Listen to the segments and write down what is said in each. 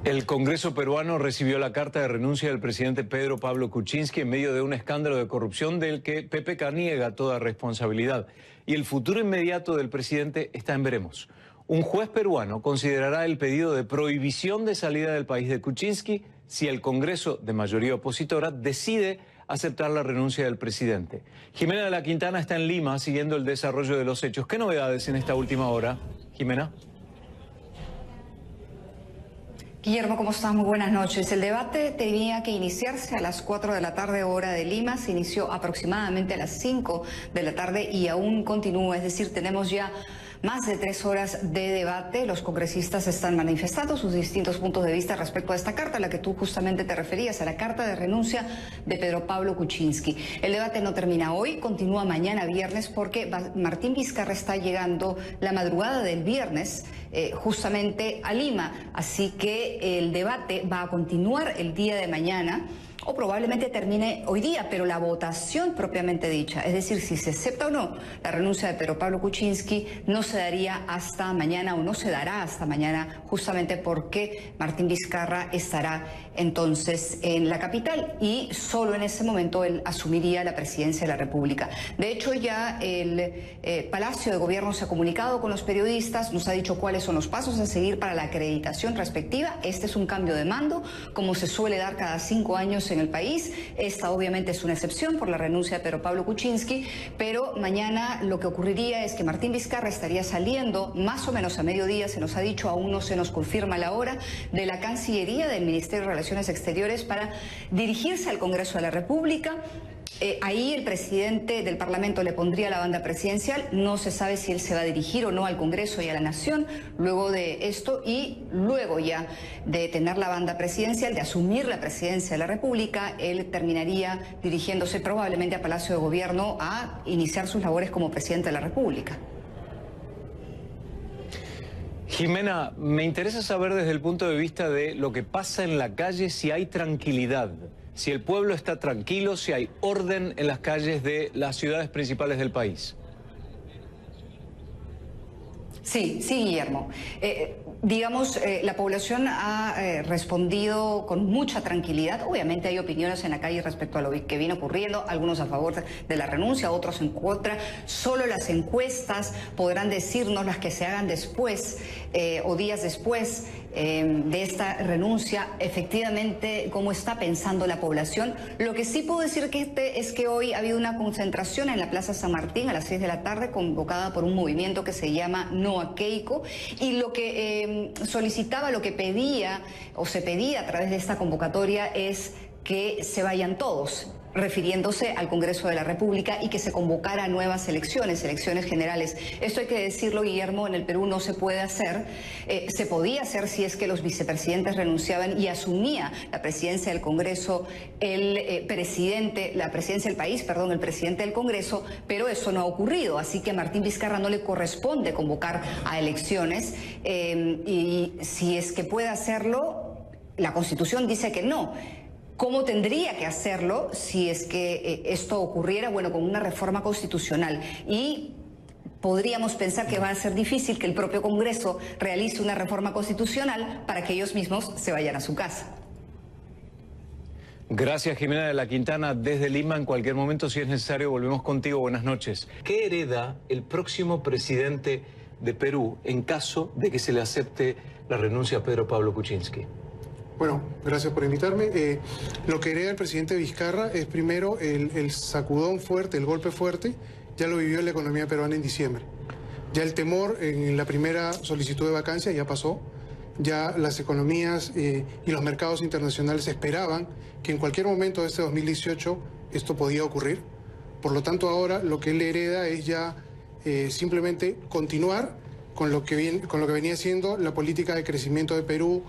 El Congreso peruano recibió la carta de renuncia del presidente Pedro Pablo Kuczynski en medio de un escándalo de corrupción del que PPK niega toda responsabilidad. Y el futuro inmediato del presidente está en veremos. Un juez peruano considerará el pedido de prohibición de salida del país de Kuczynski si el Congreso, de mayoría opositora, decide aceptar la renuncia del presidente. Jimena de la Quintana está en Lima siguiendo el desarrollo de los hechos. ¿Qué novedades en esta última hora, Jimena? Guillermo, ¿cómo estás? Muy buenas noches. El debate tenía que iniciarse a las 4 de la tarde, hora de Lima. Se inició aproximadamente a las 5 de la tarde y aún continúa. Es decir, tenemos ya más de 3 horas de debate. Los congresistas están manifestando sus distintos puntos de vista respecto a esta carta a la que tú justamente te referías, a la carta de renuncia de Pedro Pablo Kuczynski. El debate no termina hoy, continúa mañana viernes porque Martín Vizcarra está llegando la madrugada del viernes justamente a Lima. Así que el debate va a continuar el día de mañana, o probablemente termine hoy día, pero la votación propiamente dicha, es decir, si se acepta o no la renuncia de Pedro Pablo Kuczynski, no se daría hasta mañana o no se dará hasta mañana, justamente porque Martín Vizcarra estará entonces en la capital y solo en ese momento él asumiría la presidencia de la República. De hecho, ya el Palacio de Gobierno se ha comunicado con los periodistas, nos ha dicho cuáles son los pasos a seguir para la acreditación respectiva. Este es un cambio de mando, como se suele dar cada 5 años en el país. Esta obviamente es una excepción por la renuncia de Pedro Pablo Kuczynski, pero mañana lo que ocurriría es que Martín Vizcarra estaría saliendo más o menos a mediodía, se nos ha dicho, aún no se nos confirma la hora, de la Cancillería del Ministerio de Relaciones Exteriores para dirigirse al Congreso de la República. Ahí el presidente del Parlamento le pondría la banda presidencial. No se sabe si él se va a dirigir o no al Congreso y a la Nación luego de esto, y luego ya de tener la banda presidencial, de asumir la presidencia de la República, él terminaría dirigiéndose probablemente a Palacio de Gobierno a iniciar sus labores como presidente de la República. Jimena, me interesa saber desde el punto de vista de lo que pasa en la calle, si hay tranquilidad, si el pueblo está tranquilo, si hay orden en las calles de las ciudades principales del país. Sí, Guillermo. La población ha respondido con mucha tranquilidad. Obviamente hay opiniones en la calle respecto a lo que viene ocurriendo, algunos a favor de la renuncia, otros en contra. Solo las encuestas podrán decirnos, las que se hagan después o días después de esta renuncia, efectivamente cómo está pensando la población. Lo que sí puedo decir es que hoy ha habido una concentración en la Plaza San Martín a las 6 de la tarde, convocada por un movimiento que se llama No a Keiko, y lo que solicitaba, lo que pedía o se pedía a través de esta convocatoria es que se vayan todos, refiriéndose al Congreso de la República, y que se convocara a nuevas elecciones generales. Esto hay que decirlo, Guillermo, en el Perú no se puede hacer. Se podía hacer si es que los vicepresidentes renunciaban y asumía la presidencia del Congreso el presidente del Congreso, pero eso no ha ocurrido. Así que a Martín Vizcarra no le corresponde convocar a elecciones, y si es que puede hacerlo, la Constitución dice que no. ¿Cómo tendría que hacerlo si es que esto ocurriera? Bueno, con una reforma constitucional. Y podríamos pensar que va a ser difícil que el propio Congreso realice una reforma constitucional para que ellos mismos se vayan a su casa. Gracias, Jimena de la Quintana, desde Lima. En cualquier momento, si es necesario, volvemos contigo. Buenas noches. ¿Qué hereda el próximo presidente de Perú en caso de que se le acepte la renuncia a Pedro Pablo Kuczynski? Bueno, gracias por invitarme. Lo que hereda el presidente Vizcarra es primero el sacudón fuerte, el golpe fuerte. Ya lo vivió la economía peruana en diciembre. Ya el temor en la primera solicitud de vacancia ya pasó. Ya las economías y los mercados internacionales esperaban que en cualquier momento de este 2018 esto podía ocurrir. Por lo tanto, ahora lo que él hereda es ya simplemente continuar con lo que venía siendo la política de crecimiento de Perú,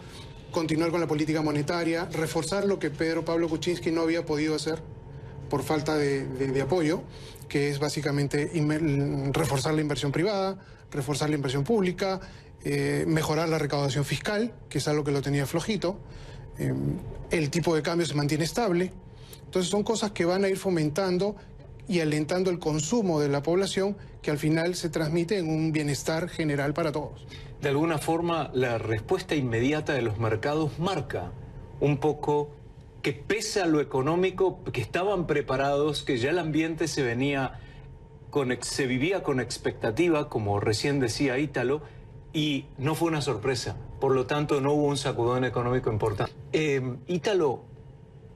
continuar con la política monetaria, reforzar lo que Pedro Pablo Kuczynski no había podido hacer por falta de apoyo, que es básicamente reforzar la inversión privada, reforzar la inversión pública, mejorar la recaudación fiscal, que es algo que lo tenía flojito, el tipo de cambio se mantiene estable. Entonces son cosas que van a ir fomentando y alentando el consumo de la población, que al final se transmite en un bienestar general para todos. De alguna forma, la respuesta inmediata de los mercados marca un poco que pese a lo económico, que estaban preparados, que ya el ambiente se vivía con expectativa, como recién decía Ítalo, y no fue una sorpresa. Por lo tanto, no hubo un sacudón económico importante. Ítalo,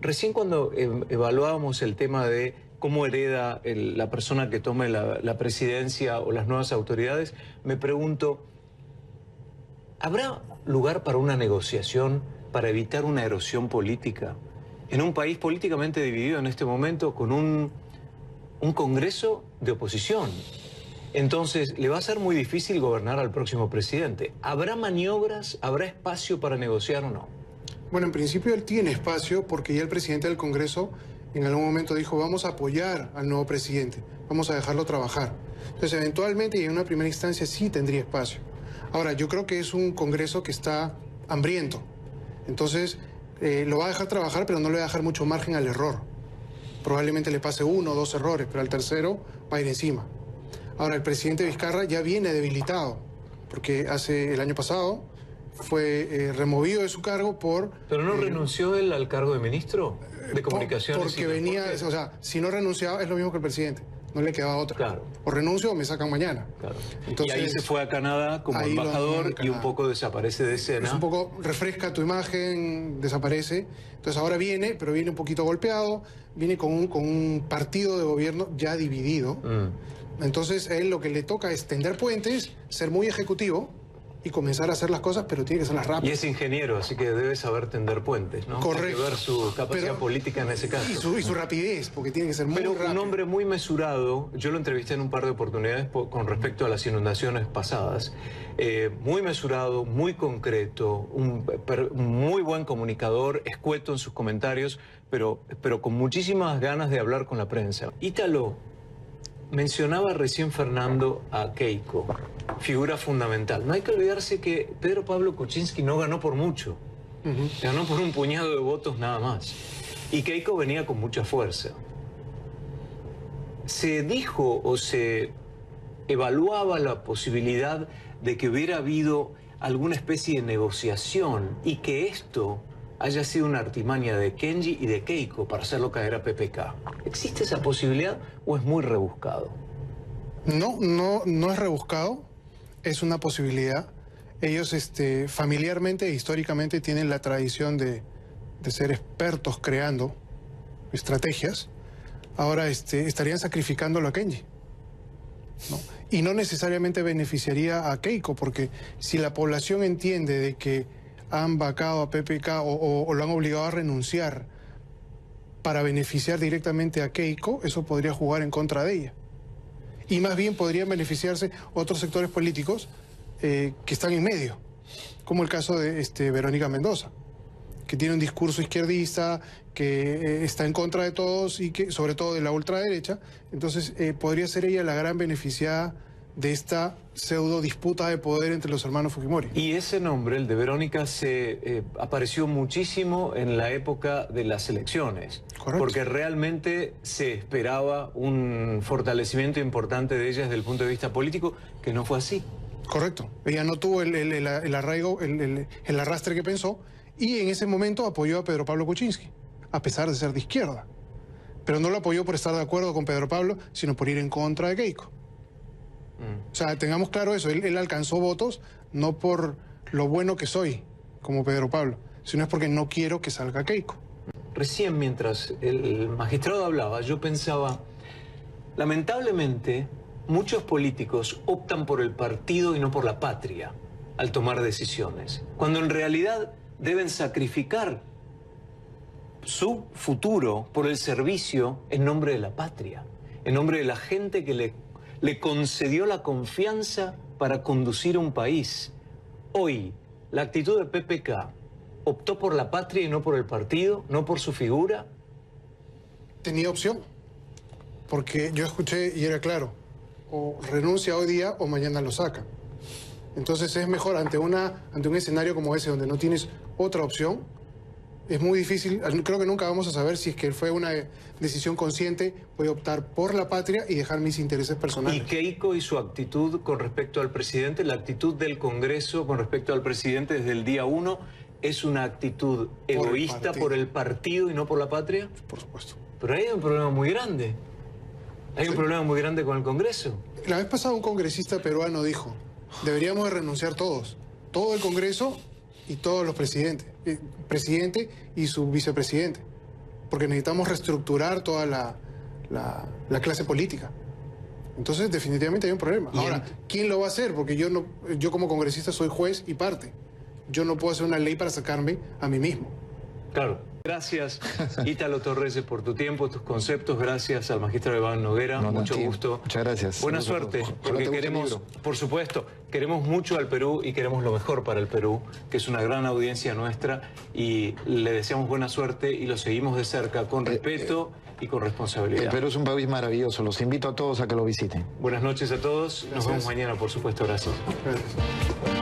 recién cuando evaluábamos el tema de cómo hereda la persona que tome la presidencia o las nuevas autoridades, me pregunto, ¿habrá lugar para una negociación para evitar una erosión política en un país políticamente dividido en este momento con un Congreso de oposición? Entonces, le va a ser muy difícil gobernar al próximo presidente. ¿Habrá maniobras, habrá espacio para negociar o no? Bueno, en principio él tiene espacio porque ya el presidente del Congreso en algún momento dijo vamos a apoyar al nuevo presidente, vamos a dejarlo trabajar. Entonces, eventualmente y en una primera instancia sí tendría espacio. Ahora, yo creo que es un Congreso que está hambriento. Entonces, lo va a dejar trabajar, pero no le va a dejar mucho margen al error. Probablemente le pase 1 o 2 errores, pero al tercero va a ir encima. Ahora, el presidente Vizcarra ya viene debilitado, porque el año pasado fue removido de su cargo por... ¿Pero no renunció él al cargo de ministro de Comunicaciones? Porque venía, o sea, si no renunciaba es lo mismo que el presidente, no le quedaba otra. Claro. O renuncio o me sacan mañana. Claro. Entonces, y ahí se fue a Canadá como embajador y un poco desaparece de escena. Es un poco, refresca tu imagen, desaparece. Entonces ahora viene, pero viene un poquito golpeado, viene con un partido de gobierno ya dividido. Entonces a él lo que le toca es tender puentes, ser muy ejecutivo y comenzar a hacer las cosas, pero tiene que hacerlas rápido. Y es ingeniero, así que debe saber tender puentes, ¿no? Correcto. Hay que ver su capacidad política en ese caso. Y su rapidez, porque tiene que ser muy rápido. Un hombre muy mesurado, yo lo entrevisté en un par de oportunidades con respecto a las inundaciones pasadas. Muy mesurado, muy concreto, un muy buen comunicador, escueto en sus comentarios, pero con muchísimas ganas de hablar con la prensa. Ítalo, mencionaba recién Fernando a Keiko, figura fundamental. No hay que olvidarse que Pedro Pablo Kuczynski no ganó por mucho. Ganó por un puñado de votos nada más. Y Keiko venía con mucha fuerza. ¿Se dijo o se evaluaba la posibilidad de que hubiera habido alguna especie de negociación y que esto haya sido una artimaña de Kenji y de Keiko para hacerlo caer a PPK? ¿Existe esa posibilidad o es muy rebuscado? No es rebuscado, es una posibilidad. Ellos familiarmente e históricamente tienen la tradición de ser expertos creando estrategias. Ahora estarían sacrificándolo a Kenji, ¿no? Y no necesariamente beneficiaría a Keiko, porque si la población entiende de que han vacado a PPK o lo han obligado a renunciar para beneficiar directamente a Keiko, eso podría jugar en contra de ella. Y más bien podrían beneficiarse otros sectores políticos que están en medio, como el caso de Verónica Mendoza, que tiene un discurso izquierdista, que está en contra de todos y que sobre todo de la ultraderecha. Entonces podría ser ella la gran beneficiada de esta pseudo disputa de poder entre los hermanos Fujimori. Y ese nombre, el de Verónica, se apareció muchísimo en la época de las elecciones. Correcto. Porque realmente se esperaba un fortalecimiento importante de ella desde el punto de vista político, que no fue así. Correcto. Ella no tuvo el arraigo, el arrastre que pensó, y en ese momento apoyó a Pedro Pablo Kuczynski, a pesar de ser de izquierda. Pero no lo apoyó por estar de acuerdo con Pedro Pablo, sino por ir en contra de Keiko. O sea, tengamos claro eso, él alcanzó votos no por lo bueno que soy, como Pedro Pablo, sino es porque no quiero que salga Keiko. Recién mientras el magistrado hablaba, yo pensaba, lamentablemente, muchos políticos optan por el partido y no por la patria al tomar decisiones, cuando en realidad deben sacrificar su futuro por el servicio en nombre de la patria, en nombre de la gente que le concedió la confianza para conducir un país. Hoy, la actitud de PPK optó por la patria y no por el partido, no por su figura. Tenía opción, porque yo escuché y era claro, o renuncia hoy día o mañana lo saca. Entonces es mejor ante un escenario como ese donde no tienes otra opción, Es muy difícil, creo que nunca vamos a saber si es que fue una decisión consciente. Voy a optar por la patria y dejar mis intereses personales. ¿Y Keiko y su actitud con respecto al presidente, la actitud del Congreso con respecto al presidente desde el día 1, es una actitud egoísta por el partido y no por la patria? Por supuesto. Pero ahí hay un problema muy grande. Hay un problema muy grande con el Congreso. La vez pasada un congresista peruano dijo, deberíamos de renunciar todos, todo el Congreso y todos los presidentes, presidente y su vicepresidente, porque necesitamos reestructurar toda la clase política. Entonces definitivamente hay un problema. Ahora, ¿quién lo va a hacer? Porque yo como congresista soy juez y parte. Yo no puedo hacer una ley para sacarme a mí mismo. Claro. Gracias, Ítalo Torres, por tu tiempo, tus conceptos. Gracias al magistrado Iván Noguera. Mucho gusto. Muchas gracias. Buena suerte, porque queremos, por supuesto, queremos mucho al Perú y queremos lo mejor para el Perú, que es una gran audiencia nuestra, y le deseamos buena suerte y lo seguimos de cerca con respeto y con responsabilidad. El Perú es un país maravilloso. Los invito a todos a que lo visiten. Buenas noches a todos. Nos vemos mañana, por supuesto. Gracias. Gracias.